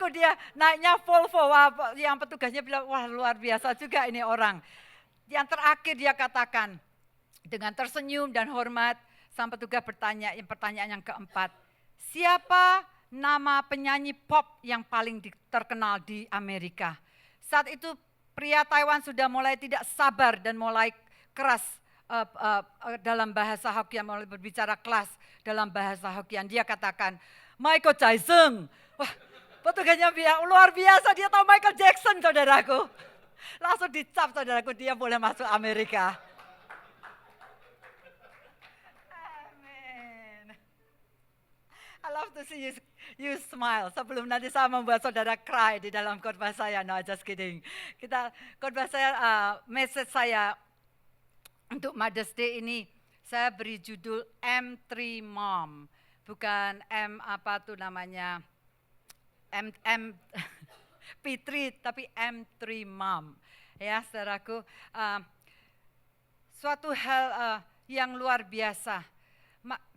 saudaraku, dia naiknya Volvo, wah, yang petugasnya bilang, wah luar biasa juga ini orang. Yang terakhir dia katakan, dengan tersenyum dan hormat, sang petugas bertanya, pertanyaan yang keempat, siapa nama penyanyi pop yang paling terkenal di Amerika? Saat itu pria Taiwan sudah mulai tidak sabar dan mulai keras dalam bahasa Hokkien, mulai berbicara kelas dalam bahasa Hokkien. Dia katakan, Michael Jackson. Wah, petugasnya luar biasa, dia tahu Michael Jackson, saudaraku. Langsung dicap, saudaraku, dia boleh masuk Amerika. Amin. I love to see you smile. Sebelum nanti saya membuat saudara cry di dalam khotbah saya. No, just kidding. Khotbah saya, message saya untuk Mother's Day ini, saya beri judul M3 Mom. Bukan M apa tuh namanya, P3, tapi M3 Mom. Ya, saudaraku, suatu hal yang luar biasa.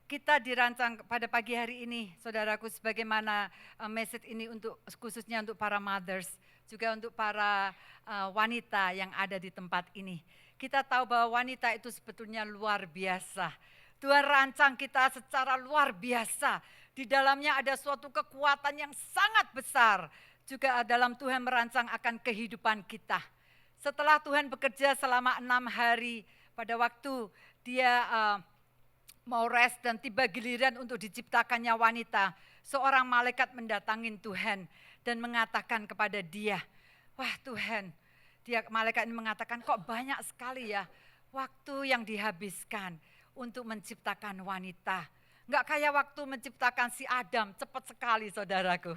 Kita dirancang pada pagi hari ini, saudaraku, sebagaimana message ini untuk khususnya untuk para mothers, juga untuk para wanita yang ada di tempat ini. Kita tahu bahwa wanita itu sebetulnya luar biasa. Tuhan rancang kita secara luar biasa. Di dalamnya ada suatu kekuatan yang sangat besar. Juga dalam Tuhan merancang akan kehidupan kita. Setelah Tuhan bekerja selama 6 hari, pada waktu dia mau rest dan tiba giliran untuk diciptakannya wanita, seorang malaikat mendatangin Tuhan dan mengatakan kepada dia, wah Tuhan, malaikat ini mengatakan kok banyak sekali ya waktu yang dihabiskan untuk menciptakan wanita. Enggak kayak waktu menciptakan si Adam, cepat sekali saudaraku.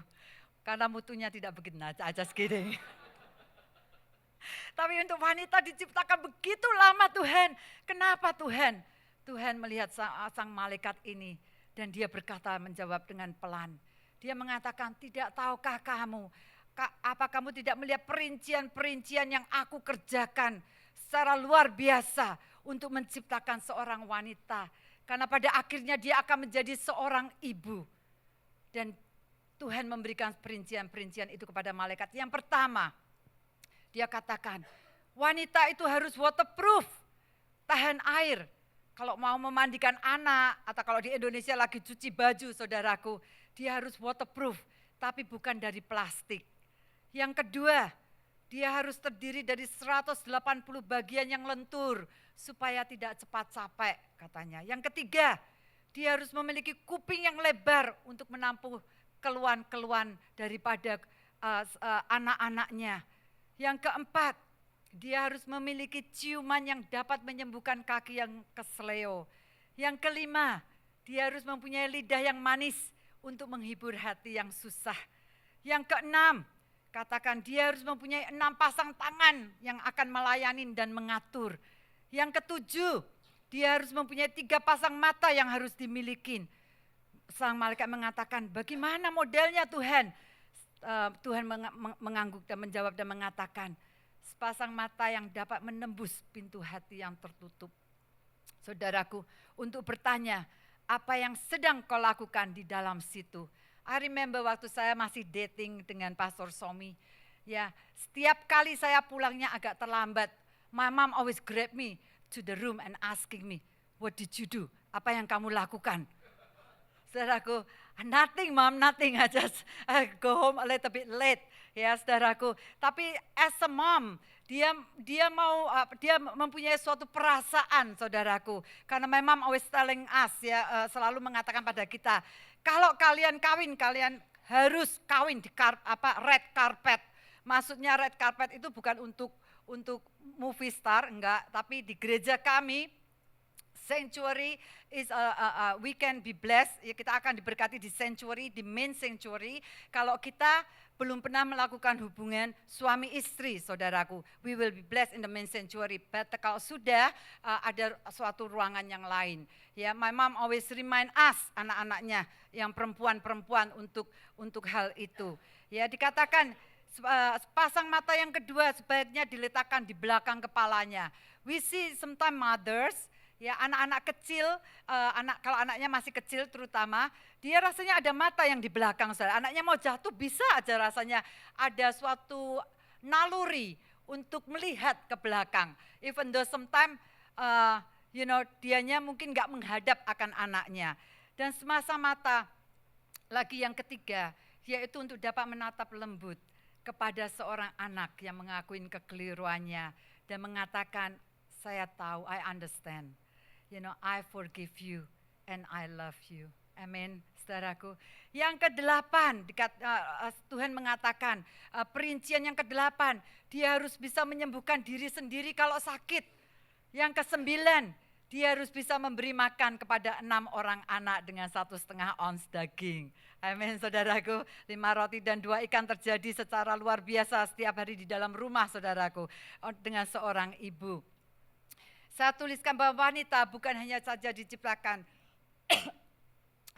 Karena mutunya tidak begitu, just kidding. Tapi untuk wanita diciptakan begitu lama Tuhan. Kenapa Tuhan? Tuhan melihat sang malaikat ini dan dia berkata menjawab dengan pelan. Dia mengatakan, tidak tahukah kamu, apa kamu tidak melihat perincian-perincian yang aku kerjakan secara luar biasa untuk menciptakan seorang wanita. Karena pada akhirnya dia akan menjadi seorang ibu. Dan Tuhan memberikan perincian-perincian itu kepada malaikat. Yang pertama, dia katakan, wanita itu harus waterproof, tahan air. Kalau mau memandikan anak, atau kalau di Indonesia lagi cuci baju, saudaraku, dia harus waterproof, tapi bukan dari plastik. Yang kedua, dia harus terdiri dari 180 bagian yang lentur, supaya tidak cepat capek, katanya. Yang ketiga, dia harus memiliki kuping yang lebar untuk menampung keluhan-keluhan daripada anak-anaknya. Yang keempat, dia harus memiliki ciuman yang dapat menyembuhkan kaki yang kesleo. Yang kelima, dia harus mempunyai lidah yang manis untuk menghibur hati yang susah. Yang keenam, katakan dia harus mempunyai 6 pasang tangan yang akan melayani dan mengatur. Yang ketujuh, dia harus mempunyai 3 pasang mata yang harus dimiliki. Sang malaikat mengatakan, bagaimana modelnya Tuhan? Tuhan mengangguk dan menjawab dan mengatakan, sepasang mata yang dapat menembus pintu hati yang tertutup. Saudaraku, untuk bertanya, apa yang sedang kau lakukan di dalam situ? I remember waktu saya masih dating dengan Pastor Somi, ya, setiap kali saya pulangnya agak terlambat, my mom always grab me to the room and asking me, what did you do? Apa yang kamu lakukan? Saudaraku, nothing mom, nothing, I just go home a little bit late, ya saudaraku. Tapi as a mom, dia mempunyai suatu perasaan, saudaraku. Karena memang always telling us, ya, selalu mengatakan pada kita, kalau kalian kawin, kalian harus kawin di red carpet. Maksudnya red carpet itu bukan untuk movie star, enggak, tapi di gereja kami, sanctuary is we can be blessed. Ya, kita akan diberkati di sanctuary, di main sanctuary. Kalau kita belum pernah melakukan hubungan suami istri, saudaraku, we will be blessed in the main sanctuary. But kalau sudah ada suatu ruangan yang lain. Ya, my mom always remind us anak-anaknya yang perempuan-perempuan untuk hal itu. Ya, dikatakan pasang mata yang kedua sebaiknya diletakkan di belakang kepalanya. We see sometimes mothers Ya, anak-anak kecil, kalau anaknya masih kecil terutama, dia rasanya ada mata yang di belakang, saudara. Anaknya mau jatuh bisa aja rasanya ada suatu naluri untuk melihat ke belakang. Even though sometimes, dianya mungkin nggak menghadap akan anaknya. Dan semasa mata, lagi yang ketiga, yaitu untuk dapat menatap lembut kepada seorang anak yang mengakui kekeliruannya dan mengatakan, saya tahu, I understand. I forgive you and I love you. Amin, saudaraku. Yang ke-8, Tuhan mengatakan, perincian yang ke-8, dia harus bisa menyembuhkan diri sendiri kalau sakit. Yang ke-9, dia harus bisa memberi makan kepada 6 orang anak dengan 1,5 ons daging. Amin, saudaraku. 5 roti dan 2 ikan terjadi secara luar biasa setiap hari di dalam rumah saudaraku dengan seorang ibu. Saya tuliskan bahwa wanita bukan hanya saja diciptakan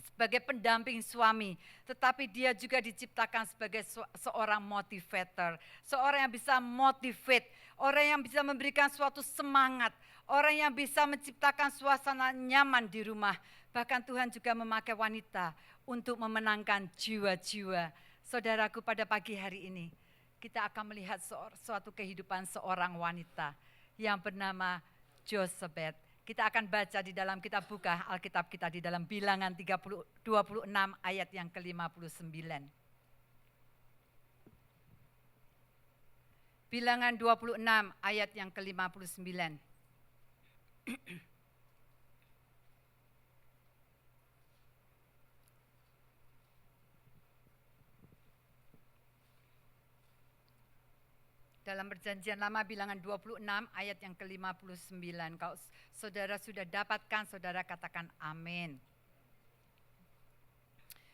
sebagai pendamping suami, tetapi dia juga diciptakan sebagai seorang motivator, seorang yang bisa motivate, orang yang bisa memberikan suatu semangat, orang yang bisa menciptakan suasana nyaman di rumah. Bahkan Tuhan juga memakai wanita untuk memenangkan jiwa-jiwa. Saudaraku, pada pagi hari ini kita akan melihat suatu kehidupan seorang wanita yang bernama Josebed. Kita akan baca di dalam, kita buka Alkitab kita di dalam Bilangan 26 ayat yang ke-59. Bilangan 26 ayat yang ke-59. Dalam perjanjian lama Bilangan 26 ayat yang ke-59. Kalau saudara sudah dapatkan, saudara katakan amin.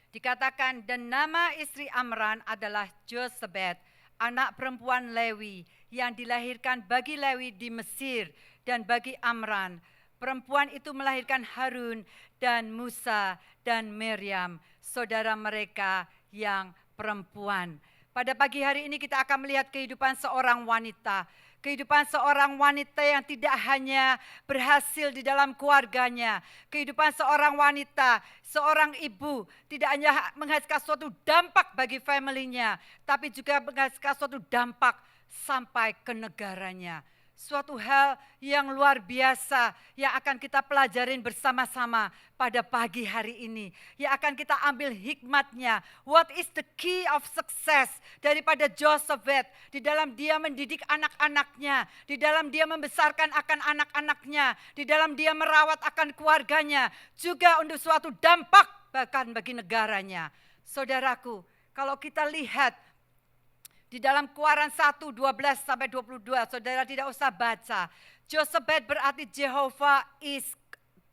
Dikatakan, dan nama istri Amran adalah Josebed, anak perempuan Lewi, yang dilahirkan bagi Lewi di Mesir dan bagi Amran. Perempuan itu melahirkan Harun dan Musa dan Miriam, saudara mereka yang perempuan. Pada pagi hari ini kita akan melihat kehidupan seorang wanita. Kehidupan seorang wanita yang tidak hanya berhasil di dalam keluarganya. Kehidupan seorang wanita, seorang ibu tidak hanya menghasilkan suatu dampak bagi family-nya, tapi juga menghasilkan suatu dampak sampai ke negaranya. Suatu hal yang luar biasa yang akan kita pelajarin bersama-sama pada pagi hari ini. Yang akan kita ambil hikmatnya. What is the key of success daripada Josebed. Di dalam dia mendidik anak-anaknya. Di dalam dia membesarkan akan anak-anaknya. Di dalam dia merawat akan keluarganya. Juga untuk suatu dampak bahkan bagi negaranya. Saudaraku, kalau kita lihat di dalam Keluaran 1, 12 sampai 22, saudara tidak usah baca. Josebed berarti Jehovah is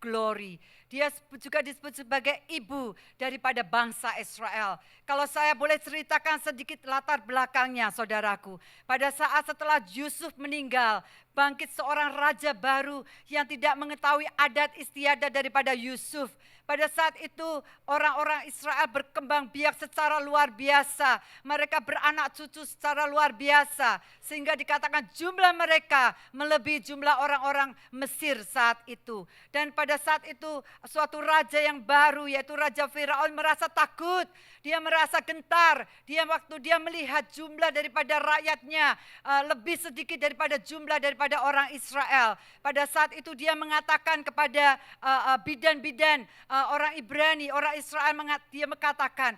glory. Dia juga disebut sebagai ibu daripada bangsa Israel. Kalau saya boleh ceritakan sedikit latar belakangnya, saudaraku. Pada saat setelah Yusuf meninggal, bangkit seorang raja baru yang tidak mengetahui adat istiadat daripada Yusuf. Pada saat itu orang-orang Israel berkembang biak secara luar biasa. Mereka beranak cucu secara luar biasa. Sehingga dikatakan jumlah mereka melebihi jumlah orang-orang Mesir saat itu. Dan pada saat itu suatu raja yang baru yaitu Raja Firaun merasa takut. Dia merasa gentar. Waktu dia melihat jumlah daripada rakyatnya lebih sedikit daripada jumlah daripada orang Israel. Pada saat itu dia mengatakan kepada bidan-bidan orang Ibrani, orang Israel, dia mengatakan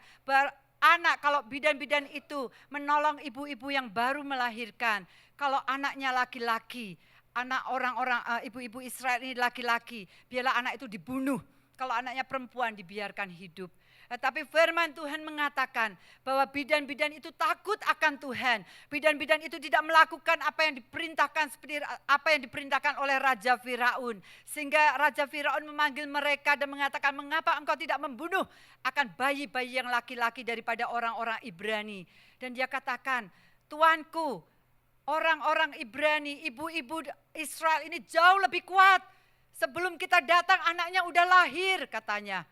anak kalau bidan-bidan itu menolong ibu-ibu yang baru melahirkan. Kalau anaknya laki-laki, anak orang-orang ibu-ibu Israel ini laki-laki, biarlah anak itu dibunuh. Kalau anaknya perempuan dibiarkan hidup. Tapi firman Tuhan mengatakan bahwa bidan-bidan itu takut akan Tuhan. Bidan-bidan itu tidak melakukan apa yang diperintahkan seperti apa yang diperintahkan oleh Raja Firaun. Sehingga Raja Firaun memanggil mereka dan mengatakan, mengapa engkau tidak membunuh akan bayi-bayi yang laki-laki daripada orang-orang Ibrani. Dan dia katakan, Tuanku, orang-orang Ibrani, ibu-ibu Israel ini jauh lebih kuat. Sebelum kita datang anaknya udah lahir katanya.